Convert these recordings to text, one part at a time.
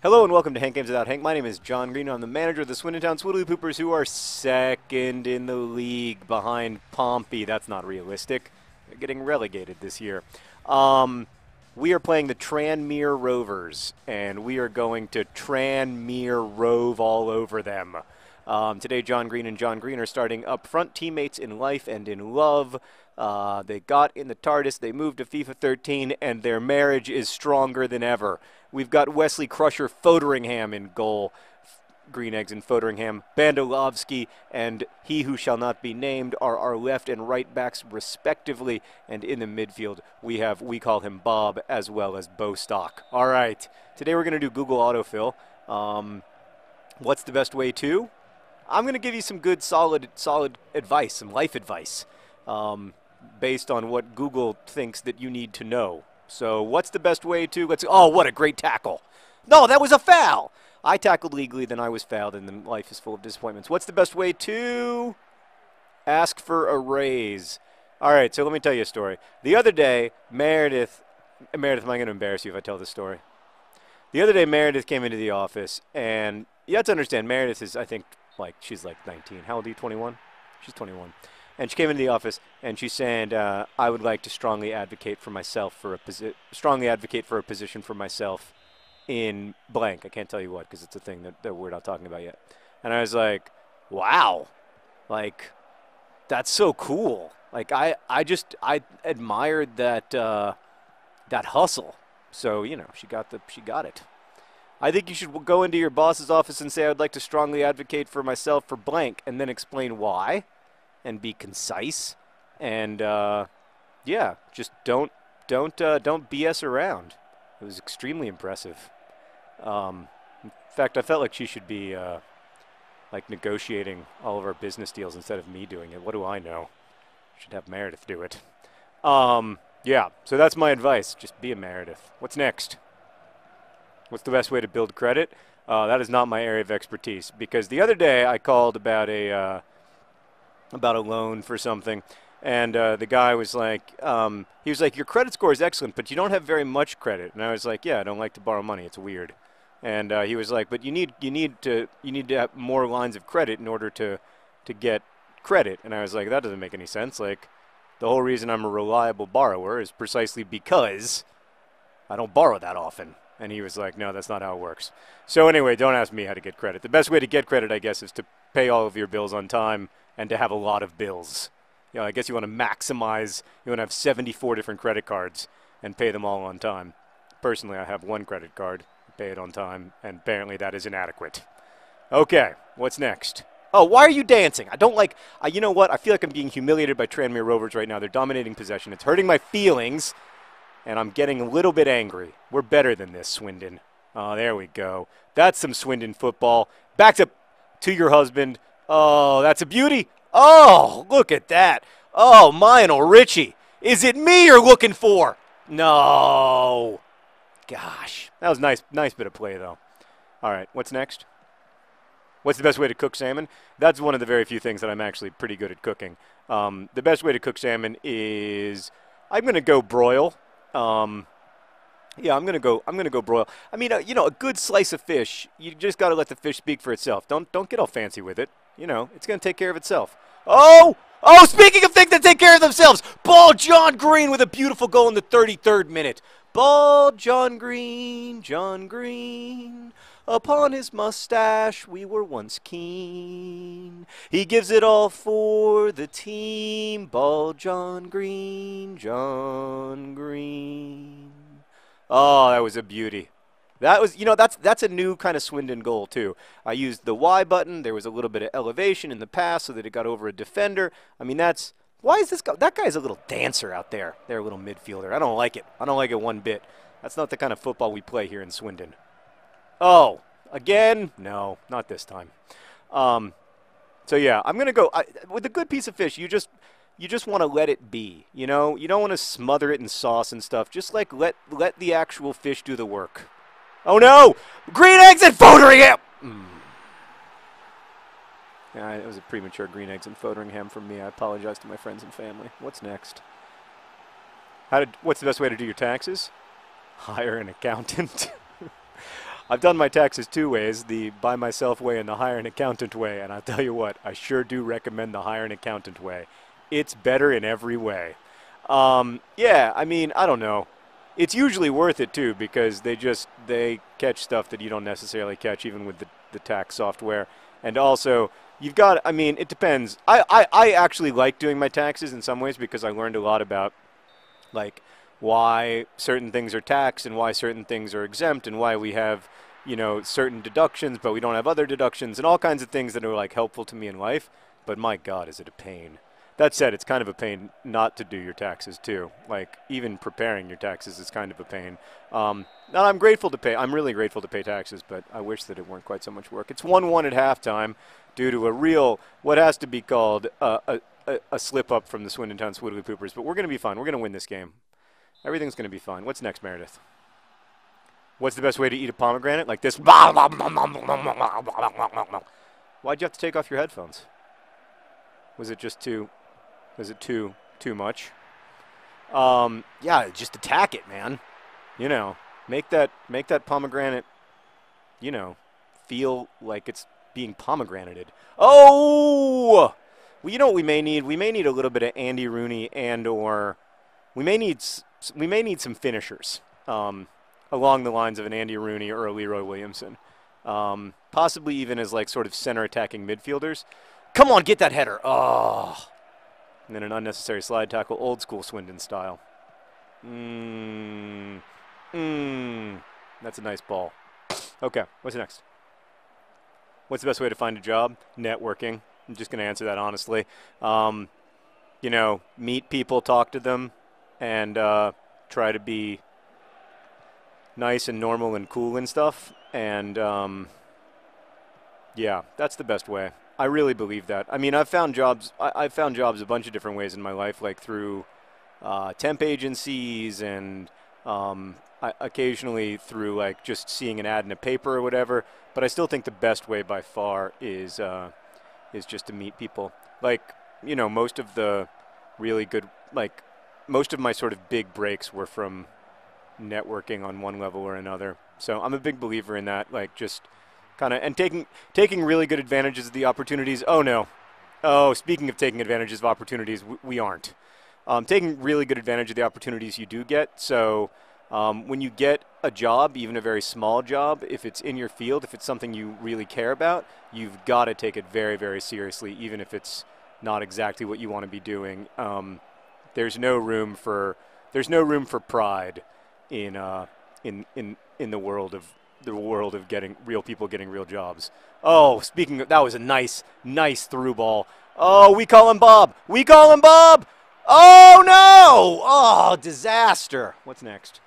Hello and welcome to Hank Games Without Hank. My name is John Green. I'm the manager of the Swindon Town Swoodilypoopers, who are second in the league behind Pompey. That's not realistic. They're getting relegated this year. We are playing the Tranmere Rovers, and we are going to Tranmere Rove all over them. Today, John Green and John Green are starting up front, teammates in life and in love. They got in the TARDIS, they moved to FIFA 13, and their marriage is stronger than ever. We've got Wesley Crusher Foderingham in goal. Green Eggs and Foderingham. Bandolovsky and He Who Shall Not Be Named are our left and right backs respectively. And in the midfield, we call him Bob, as well as Bostock. All right, today we're going to do Google Autofill. What's the best way to? I'm going to give you some good, solid advice, some life advice, based on what Google thinks that you need to know. So what's the best way to? Oh, what a great tackle. No, that was a foul. I tackled legally, then I was fouled, and then life is full of disappointments. What's the best way to ask for a raise? All right, so let me tell you a story. The other day, Meredith, am I going to embarrass you if I tell this story? The other day, Meredith came into the office, and you have to understand, Meredith is, I think, she's like 19. How old are you, 21? She's 21. And she came into the office, and she said, I would like to strongly advocate for myself for a position for myself in blank. I can't tell you what, because it's a thing that we're not talking about yet. And I was like, wow, that's so cool. I admired that that hustle. So, she got it. I think you should go into your boss's office and say, I would like to strongly advocate for myself for blank, and then explain why. And be concise, and yeah, just don't BS around. It was extremely impressive. In fact, I felt like she should be negotiating all of our business deals instead of me doing it. What do I know? Should have Meredith do it. Yeah, so that's my advice. Just be a Meredith. What's next? What's the best way to build credit? That is not my area of expertise, because the other day I called about a loan for something, and the guy was like, he was like, your credit score is excellent, but you don't have very much credit. And I was like, yeah, I don't like to borrow money. It's weird. And he was like, but you need to have more lines of credit in order to get credit. And I was like, that doesn't make any sense. Like, the whole reason I'm a reliable borrower is precisely because I don't borrow that often. And he was like, no, that's not how it works. So anyway, don't ask me how to get credit. The best way to get credit, I guess, is to pay all of your bills on time and to have a lot of bills. I guess you want to maximize, you want to have 74 different credit cards and pay them all on time. Personally, I have one credit card, pay it on time, and apparently that is inadequate. Okay, what's next? Oh, why are you dancing? I don't like, you know what? I feel like I'm being humiliated by Tranmere Rovers right now. They're dominating possession. It's hurting my feelings, and I'm getting a little bit angry. We're better than this, Swindon. Oh, there we go. That's some Swindon football. Back to your husband. Oh, that's a beauty. Oh, look at that. Oh, Lionel Richie. Is it me you're looking for? No. Gosh. That was nice bit of play, though. All right, what's next? What's the best way to cook salmon? That's one of the very few things that I'm actually pretty good at cooking. The best way to cook salmon is, I'm going to go broil. Yeah, I'm gonna go broil. I mean, a good slice of fish. You just got to let the fish speak for itself. Don't get all fancy with it. It's gonna take care of itself. Oh! Speaking of things that take care of themselves, Ball John Green with a beautiful goal in the 33rd minute. Ball John Green, John Green. Upon his mustache we were once keen. He gives it all for the team. Ball John Green, John Green. Oh, that was a beauty. That was, that's a new kind of Swindon goal, too. I used the Y button. There was a little bit of elevation in the pass so that it got over a defender. I mean, why is this guy? That guy's a little dancer out there. They're a little midfielder. I don't like it. I don't like it one bit. That's not the kind of football we play here in Swindon. Oh, again? No, not this time. So, yeah, I'm going to go. With a good piece of fish, you just want to let it be, You don't want to smother it in sauce and stuff. Just let the actual fish do the work. Oh no! Green Eggs and Foderingham! Yeah, it was a premature Green Eggs and Foderingham from me. I apologize to my friends and family. What's next? What's the best way to do your taxes? Hire an accountant. I've done my taxes 2 ways, the by myself way and the hire an accountant way, and I'll tell you what, I sure do recommend the hire an accountant way. It's better in every way. Yeah, I mean, I don't know. It's usually worth it too because they catch stuff that you don't necessarily catch even with the tax software. And also, you've got, I mean, it depends. I actually like doing my taxes in some ways because I learned a lot about like why certain things are taxed and why certain things are exempt and why we have, you know, certain deductions but we don't have other deductions and all kinds of things that are like helpful to me in life. But my God, is it a pain. That said, it's kind of a pain not to do your taxes too. Like even preparing your taxes is kind of a pain. And I'm grateful to pay. I'm really grateful to pay taxes, but I wish that it weren't quite so much work. It's 1-1 at halftime due to a real, what has to be called a slip up from the Swindon Town Swoodilypoopers. But we're going to be fine. We're going to win this game. Everything's going to be fine. What's next, Meredith? What's the best way to eat a pomegranate? Like this. Why'd you have to take off your headphones? Was it just too? Was it too much? Yeah, just attack it, man. You know, make that pomegranate, you know, feel like it's being pomegranated. Oh! Well, you know what we may need? We may need a little bit of Andy Rooney and/or we may need some finishers along the lines of an Andy Rooney or a Leroy Williamson, possibly even as like sort of center attacking midfielders. Come on, get that header! Oh. And then an unnecessary slide tackle, old school Swindon style. That's a nice ball. Okay, what's next? What's the best way to find a job? Networking. I'm just going to answer that honestly. You know, meet people, talk to them, and try to be nice and normal and cool and stuff. And yeah, that's the best way. I really believe that. I mean, I've found jobs. I've found jobs a bunch of different ways in my life, like through temp agencies and occasionally through like just seeing an ad in a paper or whatever. But I still think the best way by far is just to meet people. Like, you know, most of the really good, like most of my sort of big breaks were from networking on one level or another. So I'm a big believer in that. Like just kind of, and taking really good advantages of the opportunities. Oh no. Oh, speaking of taking advantages of opportunities, we aren't. Taking really good advantage of the opportunities you do get. So when you get a job, even a very small job, if it's in your field, if it's something you really care about, you've got to take it very, very seriously, even if it's not exactly what you want to be doing. There's no room for pride in the world of getting real people getting real jobs. Oh, speaking of, that was a nice through ball. Oh, we call him Bob. We call him Bob. Oh no! Oh, disaster. What's next?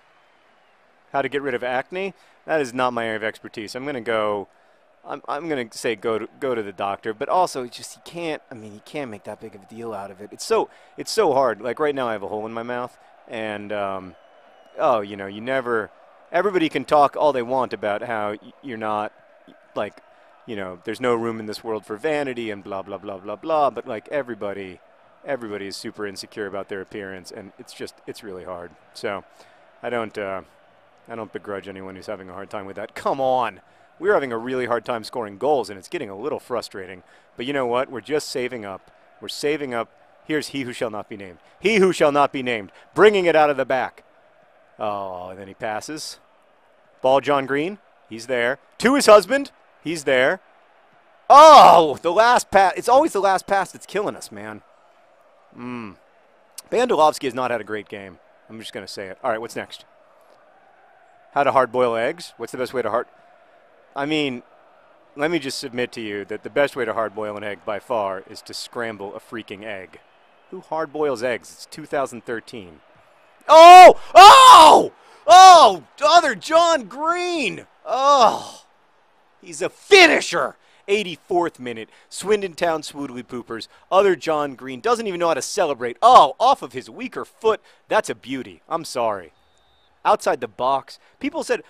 How to get rid of acne? That is not my area of expertise. I'm going to say go to the doctor, but also just you can't make that big of a deal out of it. It's so hard. Like right now I have a hole in my mouth and oh, you know, everybody can talk all they want about how you're not, like, you know, there's no room in this world for vanity and blah, blah, blah, blah, blah. But, like, everybody is super insecure about their appearance, and it's really hard. So I don't begrudge anyone who's having a hard time with that. Come on. We're having a really hard time scoring goals, and it's getting a little frustrating. But you know what? We're just saving up. We're saving up. Here's he who shall not be named. He who shall not be named. Bringing it out of the back. Oh, and then he passes. Ball, John Green. He's there. To his husband. He's there. Oh, the last pass. It's always the last pass that's killing us, man. Bandelovsky has not had a great game. I'm just going to say it. All right, what's next? How to hard-boil eggs. What's the best way to hard... I mean, let me just submit to you that the best way to hard-boil an egg by far is to scramble a freaking egg. Who hard-boils eggs? It's 2013. Oh! Oh! Oh! Other John Green! Oh! He's a finisher! 84th minute. Swindon Town Swoodilypoopers. Other John Green doesn't even know how to celebrate. Oh, off of his weaker foot. That's a beauty. I'm sorry. Outside the box. People said,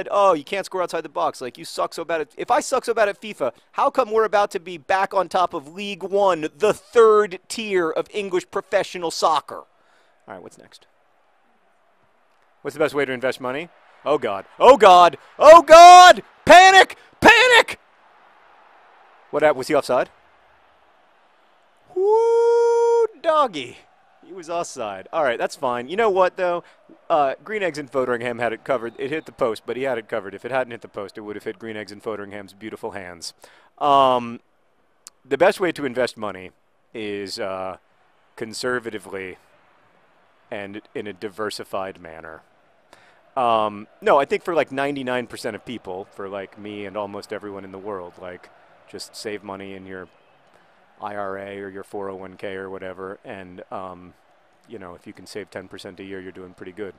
oh, you can't score outside the box. Like, you suck so bad at... If I suck so bad at FIFA, how come we're about to be back on top of League One, the third tier of English professional soccer? All right, what's next? What's the best way to invest money? Oh, God. Oh, God. Oh, God! Panic! Panic! What happened? Was he offside? Woo, doggy. He was offside. All right, that's fine. You know what, though? Green Eggs and Foderingham had it covered. It hit the post, but he had it covered. If it hadn't hit the post, it would have hit Green Eggs and Foderingham's beautiful hands. The best way to invest money is conservatively and in a diversified manner. No, I think for like 99% of people, for like me and almost everyone in the world, like just save money in your IRA or your 401k or whatever, and you know, if you can save 10% a year, you're doing pretty good.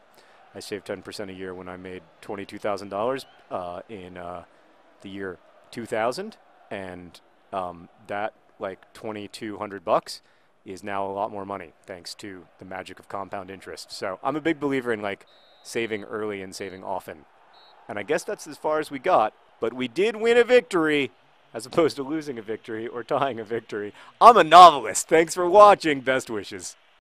I saved 10% a year when I made $22,000 in the year 2000, and that like $2,200 is now a lot more money thanks to the magic of compound interest. So I'm a big believer in like saving early and saving often, and I guess that's as far as we got. But we did win a victory, as opposed to losing a victory or tying a victory. I'm a novelist. Thanks for watching. Best wishes.